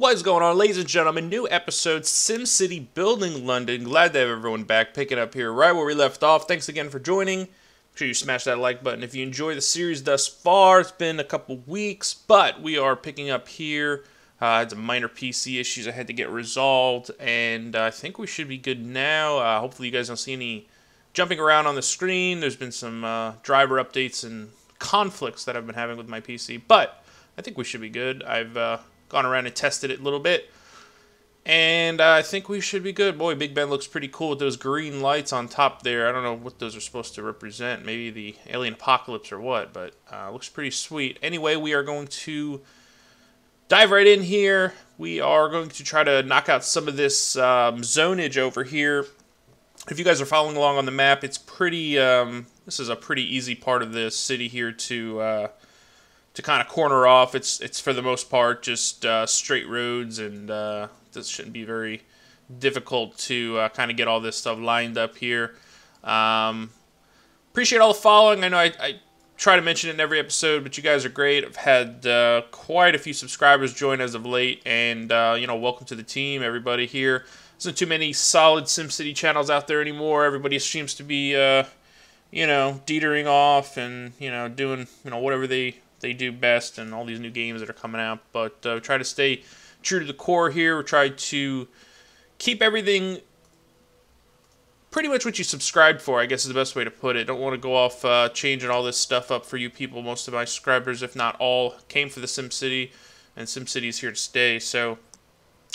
What is going on, ladies and gentlemen? New episode, SimCity Building London. Glad to have everyone back, picking up here right where we left off. Thanks again for joining. Make sure you smash that like button if you enjoy the series thus far. It's been a couple weeks, but we are picking up here. I had some minor PC issues I had to get resolved, and I think we should be good now. Hopefully you guys don't see any jumping around on the screen. There's been some driver updates and conflicts that I've been having with my PC, but I think we should be good. I've gone around and tested it a little bit, and I think we should be good. Boy, Big Ben looks pretty cool with those green lights on top there. I don't know what those are supposed to represent. Maybe the alien apocalypse or what, but looks pretty sweet. Anyway, we are going to dive right in here. We are going to try to knock out some of this zonage over here. If you guys are following along on the map, it's pretty. This is a pretty easy part of the city here to kind of corner off. It's for the most part just straight roads, and this shouldn't be very difficult to kind of get all this stuff lined up here. Appreciate all the following. I know I try to mention it in every episode, but you guys are great. I've had quite a few subscribers join as of late, and welcome to the team, everybody here. There's not too many solid SimCity channels out there anymore. Everybody seems to be teetering off and doing whatever they do best, and all these new games that are coming out. But try to stay true to the core here. We try to keep everything pretty much what you subscribed for, I guess is the best way to put it. Don't want to go off changing all this stuff up for you people. Most of my subscribers, if not all, came for the SimCity, and SimCity is here to stay. So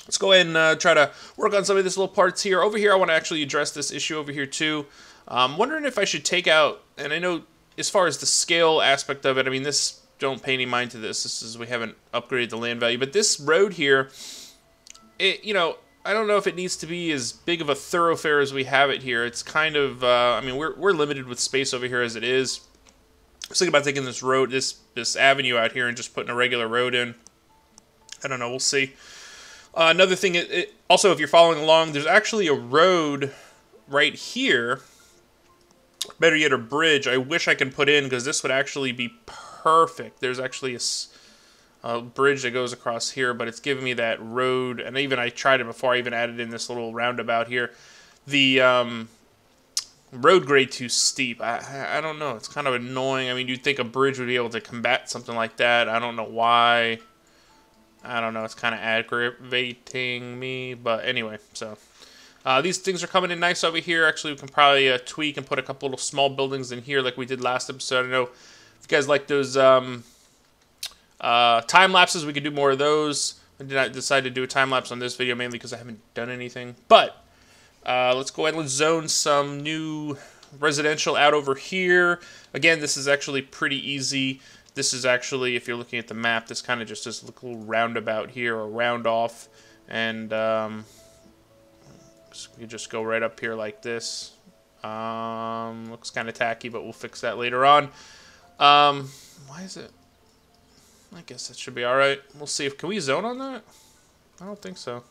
let's go ahead and try to work on some of these little parts here. Over here, I want to actually address this issue over here too. I'm wondering if I should take out, and I know as far as the scale aspect of it, I mean, this, don't pay any mind to this. This is, we haven't upgraded the land value, but this road here, I don't know if it needs to be as big of a thoroughfare as we have it here. It's kind of, I mean, we're limited with space over here as it is. I was thinking about taking this road, this avenue out here, and just putting a regular road in. I don't know. We'll see. Another thing, also, if you're following along, there's actually a road right here. Better yet, a bridge. I wish I could put in, because this would actually be perfect. There's actually a bridge that goes across here, but it's giving me that road, and I tried it before I even added in this little roundabout here. The road grade too steep. I don't know. It's kind of annoying. I mean, you'd think a bridge would be able to combat something like that. I don't know why. I don't know. It's kind of aggravating me, but anyway, so these things are coming in nice over here. Actually, we can probably tweak and put a couple little small buildings in here like we did last episode. I know if you guys like those time lapses, we could do more of those. I did not decide to do a time lapse on this video mainly because I haven't done anything. But let's go ahead and let's zone some new residential out over here. Again, this is actually pretty easy. This is actually, if you're looking at the map, this kind of just does a little roundabout here, or round off, and we just go right up here like this. Looks kind of tacky, but we'll fix that later on. Why is it? I guess that should be alright. We'll see if, can we zone on that? I don't think so.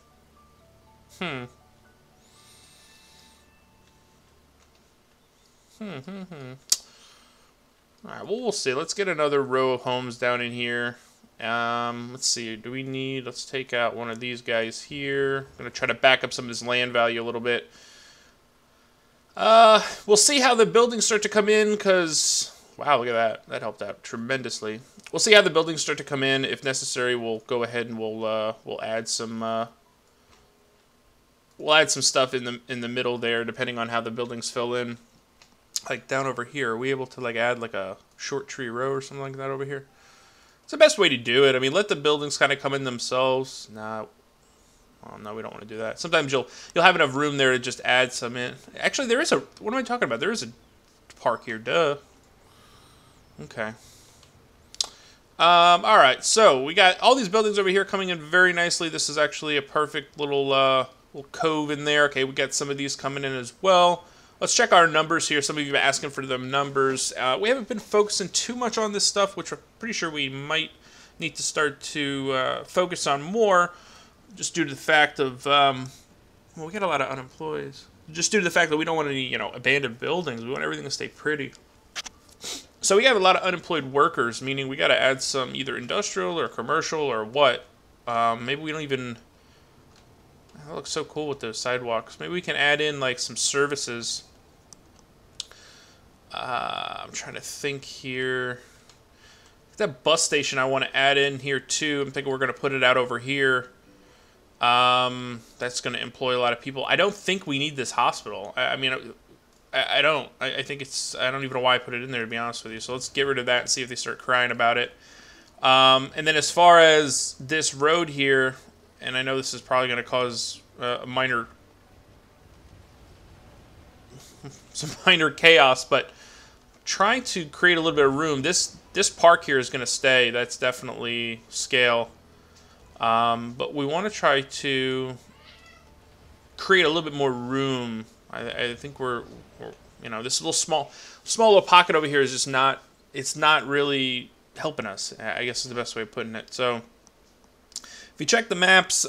Alright, well, we'll see. Let's get another row of homes down in here. Let's see. Let's take out one of these guys here. I'm going to try to back up some of this land value a little bit. We'll see how the buildings start to come in, because wow, look at that. That helped out tremendously. We'll see how the buildings start to come in. If necessary, we'll go ahead and we'll add some stuff in the middle there, depending on how the buildings fill in. Like down over here, are we able to like add like a short tree row or something like that over here? It's the best way to do it. I mean, let the buildings kind of come in themselves. Nah. Oh, no, we don't want to do that. Sometimes you'll have enough room there to just add some in. Actually, there is a, what am I talking about? There is a park here, duh. Okay. Alright, so we got all these buildings over here coming in very nicely. This is actually a perfect little cove in there. Okay, we got some of these coming in as well. Let's check our numbers here. Some of you have been asking for the numbers. We haven't been focusing too much on this stuff, which we're pretty sure we might need to start to focus on more, just due to the fact of, well, we got a lot of unemployed. Just due to the fact that we don't want any, abandoned buildings. We want everything to stay pretty. So we have a lot of unemployed workers, meaning we got to add some either industrial or commercial or what. Maybe we don't even... That looks so cool with those sidewalks. Maybe we can add in, like, some services. I'm trying to think here. That bus station I want to add in here, too. I'm thinking we're going to put it out over here. That's going to employ a lot of people. I don't think we need this hospital. I mean, I don't. I think it's... I don't even know why I put it in there, to be honest with you. So let's get rid of that and see if they start crying about it. And then as far as this road here, and I know this is probably going to cause a minor... some minor chaos, but trying to create a little bit of room. This park here is going to stay. That's definitely scale. But we want to try to create a little bit more room. I think we're you know, this little small little pocket over here is just not, it's not really helping us, I guess is the best way of putting it. So if you check the maps,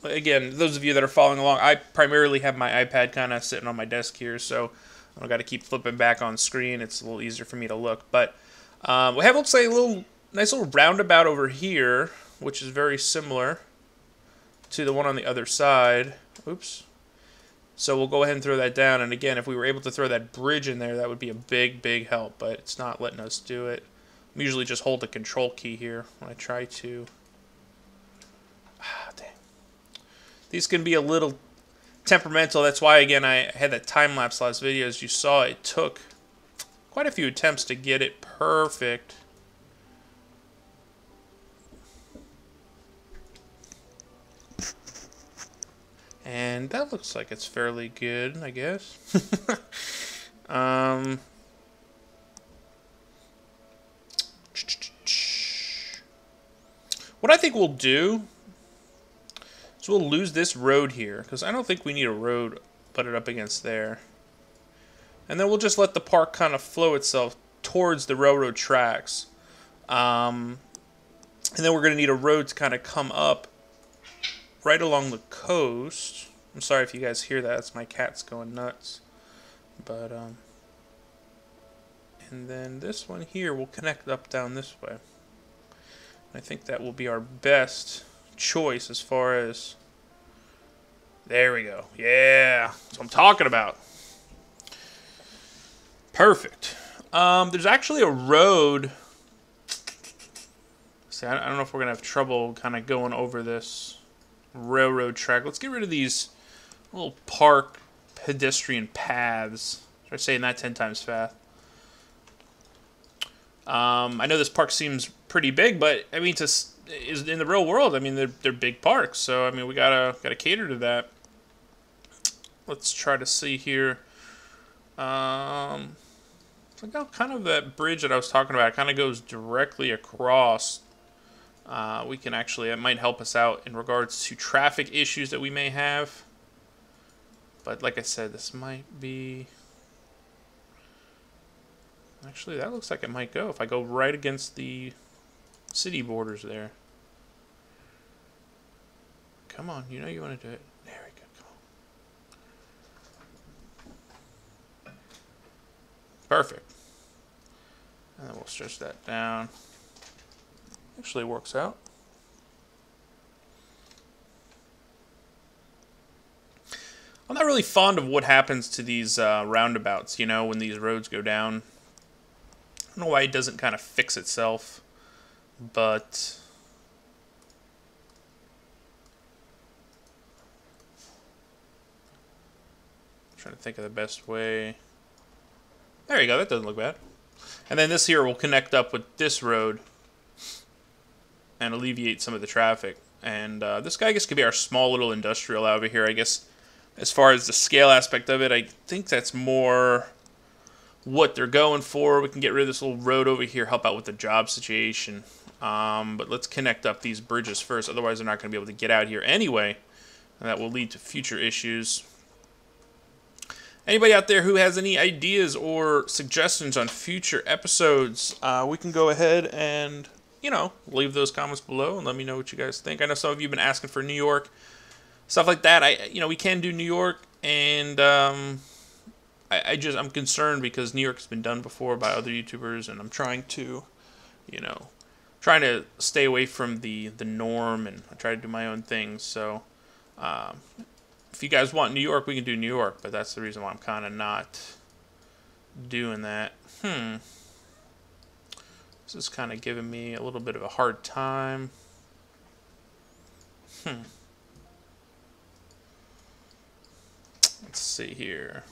again, those of you that are following along, I primarily have my iPad kind of sitting on my desk here, so I don't got to keep flipping back on screen. It's a little easier for me to look. But we have, looks like, a nice little roundabout over here, which is very similar to the one on the other side. Oops. So we'll go ahead and throw that down. And again, if we were able to throw that bridge in there, that would be a big, big help. But it's not letting us do it. I usually just hold the control key here when I try to. Ah, dang. These can be a little temperamental. That's why, again, I had that time-lapse last video. As you saw, it took quite a few attempts to get it perfect. And that looks like it's fairly good, I guess. What I think we'll do is we'll lose this road here, because I don't think we need a road, put it up against there. And then we'll just let the park kind of flow itself towards the railroad tracks. And then we're going to need a road to kind of come up right along the coast. I'm sorry if you guys hear that. That's my cat's going nuts. But, and then this one here will connect up down this way. I think that will be our best choice as far as... There we go. Yeah, that's what I'm talking about. Perfect. There's actually a road... See, I don't know if we're going to have trouble kind of going over this railroad track. Let's get rid of these little park pedestrian paths. Try saying that 10 times fast. I know this park seems pretty big, but I mean, is in the real world, I mean, they're big parks, so I mean, we gotta cater to that. Let's try to see here. Kind of that bridge that I was talking about kind of goes directly across. We can actually, it might help us out in regards to traffic issues that we may have. But like I said, this might be... Actually, that looks like it might go if I go right against the city borders there. Come on, you know you want to do it. There we go, come on. Perfect. And then we'll stretch that down. Actually works out. I'm not really fond of what happens to these roundabouts, you know, when these roads go down. I don't know why it doesn't kind of fix itself, but... I'm trying to think of the best way. There you go, that doesn't look bad. And then this here will connect up with this road and alleviate some of the traffic. And this guy, I guess, could be our small little industrial over here, I guess. As far as the scale aspect of it, I think that's more what they're going for. We can get rid of this little road over here, help out with the job situation. But let's connect up these bridges first. Otherwise, they're not going to be able to get out here anyway. And that will lead to future issues. Anybody out there who has any ideas or suggestions on future episodes, we can go ahead and, you know, leave those comments below and let me know what you guys think. I know some of you have been asking for New York. Stuff like that. You know, we can do New York, and I'm concerned because New York's been done before by other YouTubers, and I'm trying to trying to stay away from the norm, and I try to do my own things. So if you guys want New York, we can do New York, but that's the reason why I'm kind of not doing that. This is kind of giving me a little bit of a hard time. Let's see here.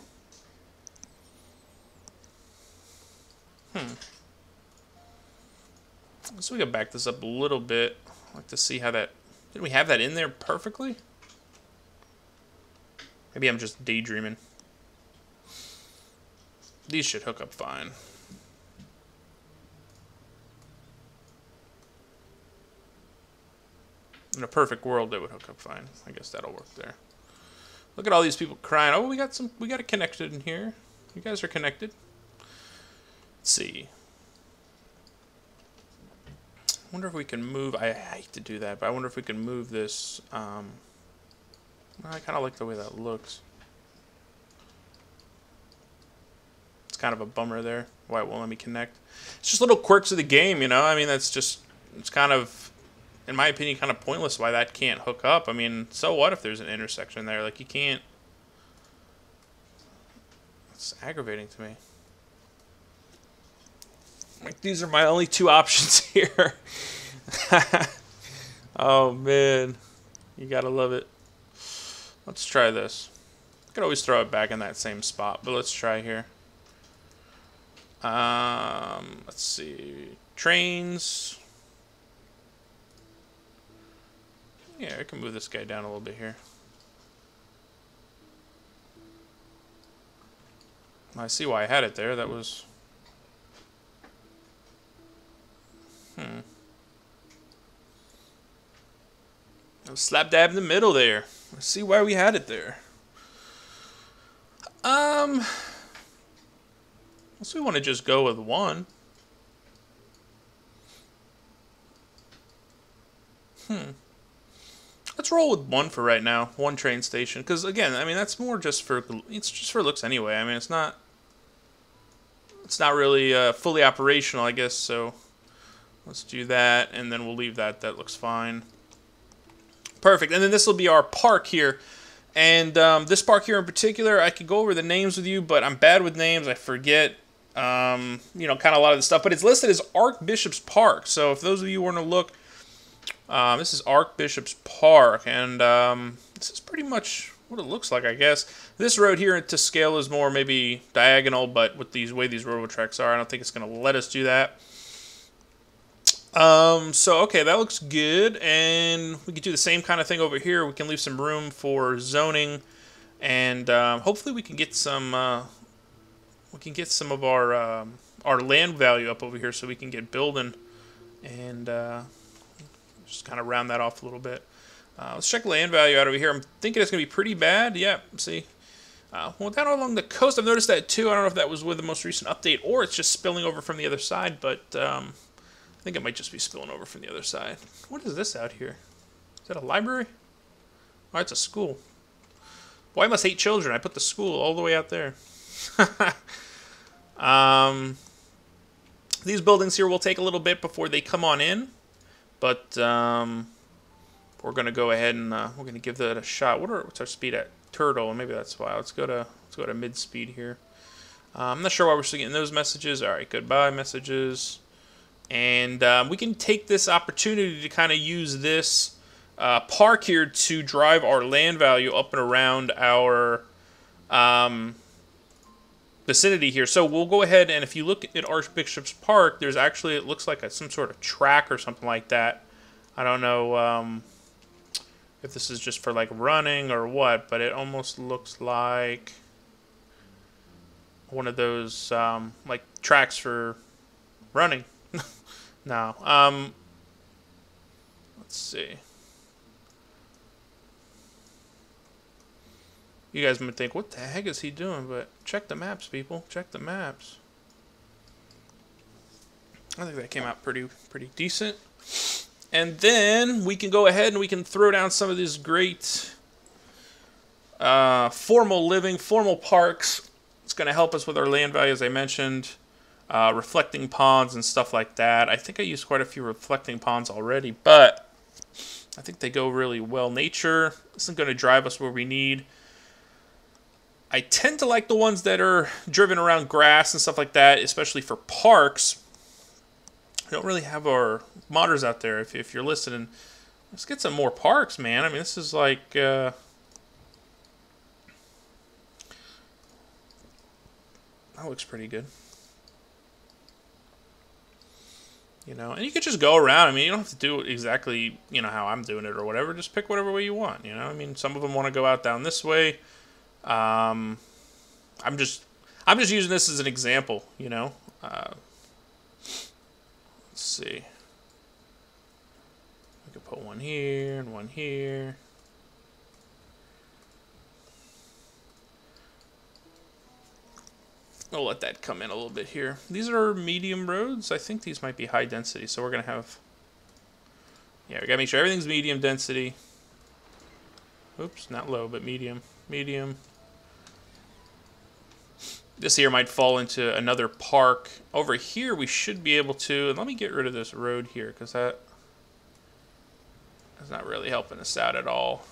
So we can back this up a little bit. I'd like to see how that... Did we have that in there perfectly? Maybe I'm just daydreaming. These should hook up fine. In a perfect world, they would hook up fine. I guess that'll work there. Look at all these people crying. Oh, we got it connected in here. You guys are connected. Let's see. I wonder if we can move. I hate to do that, but I wonder if we can move this. I kind of like the way that looks. It's kind of a bummer there. Why it won't let me connect. It's just little quirks of the game, you know. I mean, that's just, it's kind of, in my opinion, kind of pointless why that can't hook up. I mean, so what if there's an intersection there? Like, you can't. It's aggravating to me. Like, these are my only two options here. Oh, man. You gotta love it. Let's try this. I could always throw it back in that same spot, but let's try here. Let's see. Trains. Yeah, I can move this guy down a little bit here. I see why I had it there. That was... I was slap dab in the middle there. I see why we had it there. Unless we want to just go with one. Let's roll with one for right now. One train station. Because, again, I mean, that's more just for... It's just for looks anyway. I mean, it's not... It's not really fully operational, I guess, so... Let's do that, and then we'll leave that. That looks fine. Perfect. And then this will be our park here. And this park here in particular, I could go over the names with you, but I'm bad with names. I forget, you know, kind of a lot of the stuff. But it's listed as Archbishop's Park. So if those of you want to look, this is Archbishop's Park. And this is pretty much what it looks like, I guess. This road here to scale is more maybe diagonal, but with these way these railroad tracks are, I don't think it's going to let us do that. So, okay, that looks good, and we can do the same kind of thing over here. We can leave some room for zoning, and hopefully we can get some of our land value up over here so we can get building, and just kind of round that off a little bit. Let's check land value out over here. I'm thinking it's going to be pretty bad. Yeah, see. Well, down along the coast, I've noticed that too. I don't know if that was with the most recent update or it's just spilling over from the other side, but... I think it might just be spilling over from the other side. What is this out here? Is that a library? Oh, it's a school. Boy, I must hate children. I put the school all the way out there. These buildings here will take a little bit before they come on in. But we're going to go ahead and we're going to give that a shot. What's our speed at? Turtle, and maybe that's why. Let's go to mid speed here. I'm not sure why we're still getting those messages. All right, goodbye messages. And we can take this opportunity to kind of use this park here to drive our land value up and around our vicinity here. So we'll go ahead, and if you look at Archbishop's Park, there's actually, it looks like some sort of track or something like that. I don't know if this is just for like running or what, but it almost looks like one of those like tracks for running. No. Let's see. You guys might think, what the heck is he doing? But check the maps, people. Check the maps. I think that came out pretty decent. And then we can go ahead and we can throw down some of these great formal living, formal parks. It's going to help us with our land value, as I mentioned. reflecting ponds and stuff like that. I think I used quite a few reflecting ponds already, but I think they go really well. Nature isn't going to drive us where we need. I tend to like the ones that are driven around grass and stuff like that, especially for parks. We don't really have our modders out there. If you're listening, let's get some more parks, man. I mean, this is like... that looks pretty good. You know, and you could just go around. I mean, you don't have to do it exactly, you know, how I'm doing it or whatever. Just pick whatever way you want, you know. I mean, some of them want to go out down this way. I'm just using this as an example, you know. Let's see. I could put one here and one here. We'll let that come in a little bit here. These are medium roads. I think these might be high density, so we're going to have... Yeah, we got to make sure everything's medium density. Oops, not low, but medium. Medium. This here might fall into another park. Over here, we should be able to... And let me get rid of this road here, because that's not really helping us out at all.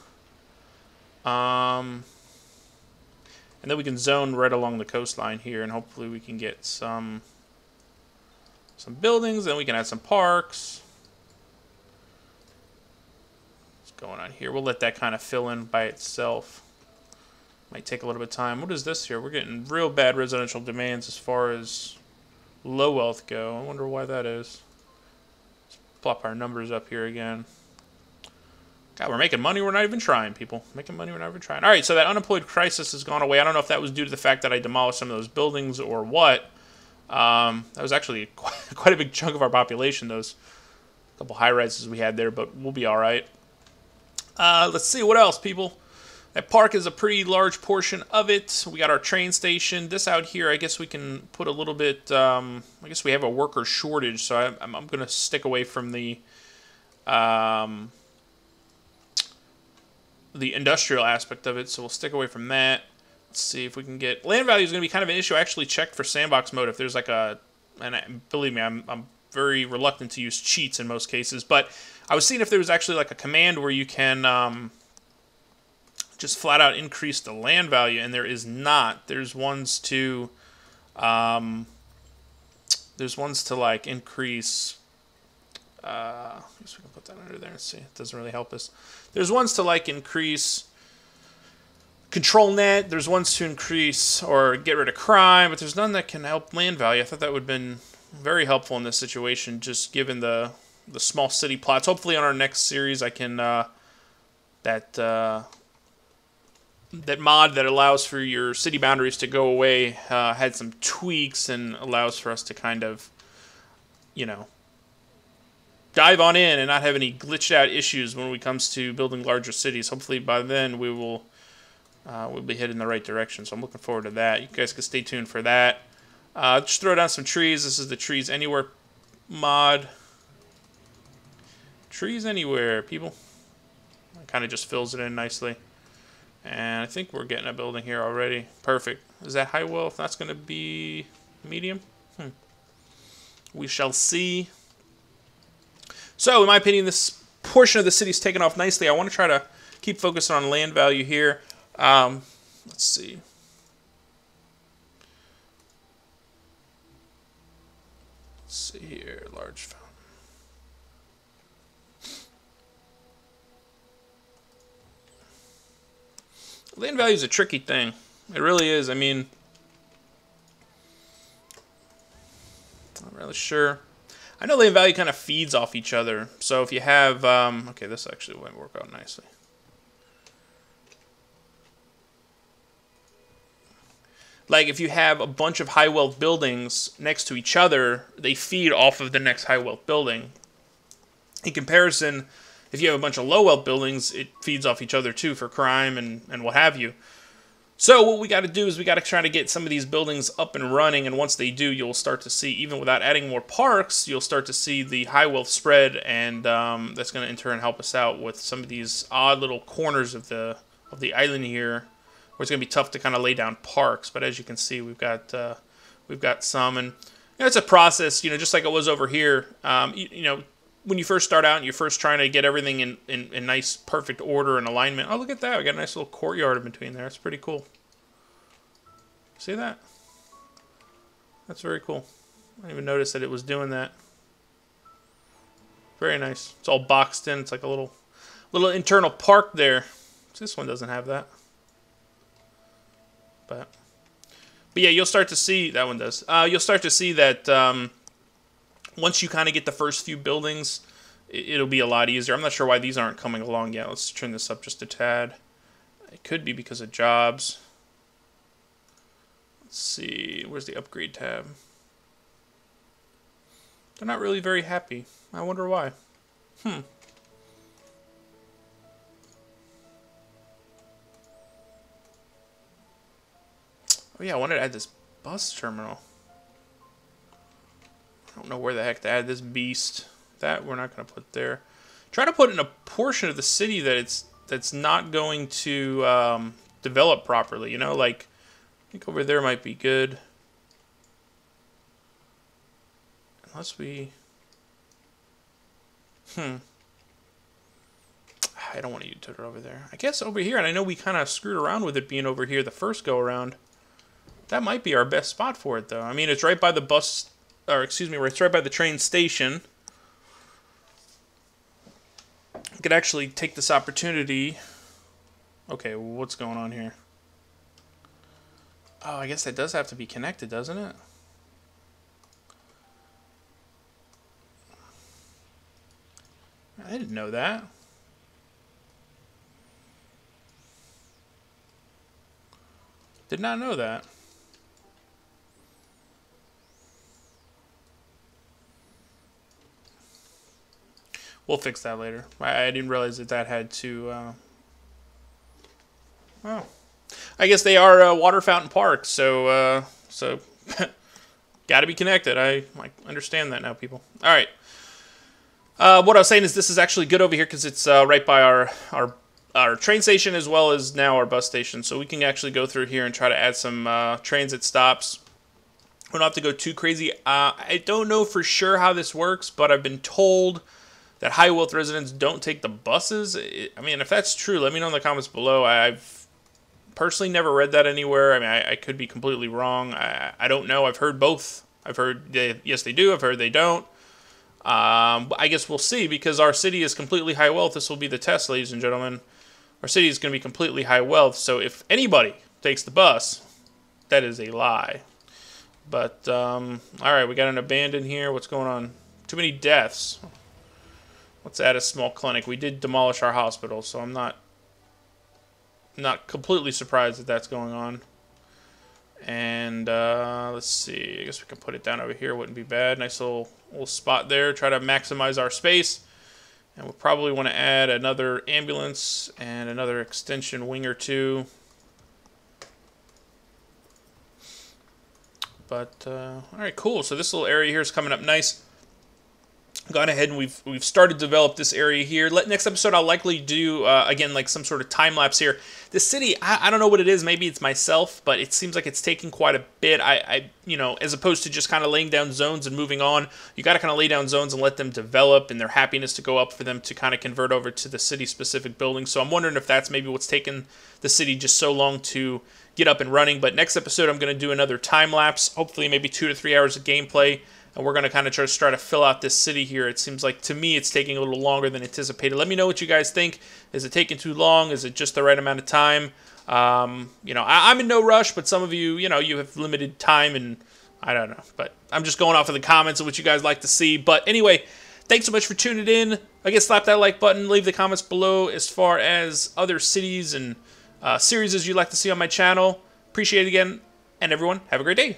And then we can zone right along the coastline here, and hopefully we can get some buildings, then we can add some parks. What's going on here? We'll let that kind of fill in by itself. Might take a little bit of time. What is this here? We're getting real bad residential demands as far as low wealth go. I wonder why that is. Let's plop our numbers up here again. God, we're making money. We're not even trying, people. Making money. We're not even trying. All right, so that unemployed crisis has gone away. I don't know if that was due to the fact that I demolished some of those buildings or what. That was actually quite a big chunk of our population, those couple high-rises we had there, but we'll be all right. Let's see. What else, people? That park is a pretty large portion of it. We got our train station. This out here, I guess we can put a little bit... I guess we have a worker shortage, so I'm going to stick away from the industrial aspect of it, so we'll stick away from that. Let's see if we can get... Land value is going to be kind of an issue. I actually checked for sandbox mode if there's like a... And believe me, I'm very reluctant to use cheats in most cases, but I was seeing if there was actually like a command where you can just flat out increase the land value, and there is not. There's ones to... there's ones to like increase... I guess we can put that under there and see. It doesn't really help us. There's ones to like increase control net. There's ones to increase or get rid of crime, but there's none that can help land value. I thought that would have been very helpful in this situation, just given the small city plots. Hopefully on our next series I can that mod that allows for your city boundaries to go away had some tweaks and allows for us to kind of, you know, dive on in and not have any glitched out issues when it comes to building larger cities. Hopefully by then we will we'll be heading in the right direction. So I'm looking forward to that. You guys can stay tuned for that. Just throw down some trees. This is the Trees Anywhere mod. Trees Anywhere, people. It kind of just fills it in nicely. And I think we're getting a building here already. Perfect. Is that high wealth? That's going to be medium? We shall see. So, in my opinion, this portion of the city's taken off nicely. I want to try to keep focusing on land value here. Let's see. Let's see here. Large fountain. Land value is a tricky thing. It really is. I mean, not really sure. I know land value kind of feeds off each other. So if you have, okay, this actually might work out nicely. Like if you have a bunch of high wealth buildings next to each other, they feed off of the next high wealth building. In comparison, if you have a bunch of low wealth buildings, it feeds off each other too for crime and what have you. So what we got to do is we got to try to get some of these buildings up and running, and once they do, you'll start to see, even without adding more parks, you'll start to see the high wealth spread, and that's going to in turn help us out with some of these odd little corners of the island here, where it's going to be tough to kind of lay down parks. But as you can see, we've got some, and It's a process, just like it was over here. When you first start out and you're first trying to get everything in nice, perfect order and alignment. Oh, look at that. We got a nice little courtyard in between there. That's pretty cool. See that? That's very cool. I didn't even notice that it was doing that. Very nice. It's all boxed in. It's like a little internal park there. This one doesn't have that. But yeah, you'll start to see, that one does. You'll start to see that once you kind of get the first few buildings, it'll be a lot easier. I'm not sure why these aren't coming along yet. Let's turn this up just a tad. It could be because of jobs. Let's see, where's the upgrade tab? They're not really very happy. I wonder why. Oh yeah, I wanted to add this bus terminal. I don't know where the heck to add this beast. That we're not going to put there. Try to put in a portion of the city that's not going to develop properly. Like I think over there might be good. Unless we... I don't want to put it over there. I guess over here, and I know we kind of screwed around with it being over here the first go-around. That might be our best spot for it, though. I mean, it's right by the bus... Or, excuse me, it's right by the train station. We could actually take this opportunity... Okay, what's going on here? Oh, I guess that does have to be connected, doesn't it? I didn't know that. Did not know that. We'll fix that later. I didn't realize that had to... Oh. I guess they are water fountain parks, so gotta be connected. I understand that now, people. All right. What I was saying is this is actually good over here because it's right by our train station as well as now our bus station. So we can actually go through here and try to add some transit stops. We don't have to go too crazy. I don't know for sure how this works, but I've been told that high wealth residents don't take the buses. I mean, if that's true, let me know in the comments below. I've personally never read that anywhere. I mean, I could be completely wrong. I don't know. I've heard both. I've heard yes, they do. I've heard they don't. I guess we'll see, because our city is completely high wealth. This will be the test, ladies and gentlemen. Our city is going to be completely high wealth, so if anybody takes the bus, that is a lie. But, alright, we got an abandoned here. What's going on? Too many deaths. Let's add a small clinic. We did demolish our hospital, so I'm not completely surprised that that's going on. And let's see, I guess we can put it down over here. Wouldn't be bad. Nice little spot there. Try to maximize our space. And we'll probably want to add another ambulance and another extension wing or two. But alright, cool. So this little area here is coming up nice. Gone ahead and we've started to develop this area here. Next episode I'll likely do again like some sort of time lapse here. The city, I don't know what it is. Maybe it's myself, but it seems like it's taking quite a bit. I as opposed to just kind of laying down zones and moving on, you got to kind of lay down zones and let them develop and their happiness to go up for them to kind of convert over to the city specific buildings. So I'm wondering if that's maybe what's taken the city just so long to get up and running. But next episode I'm going to do another time lapse. Hopefully maybe 2 to 3 hours of gameplay. And we're going to kind of try to fill out this city here. It seems like, to me, it's taking a little longer than anticipated. Let me know what you guys think. Is it taking too long? Is it just the right amount of time? I'm in no rush, but some of you, you have limited time, and I don't know. But I'm just going off of the comments of what you guys like to see. But anyway, thanks so much for tuning in. Again, slap that like button. Leave the comments below as far as other cities and series you'd like to see on my channel. Appreciate it again. And everyone, have a great day.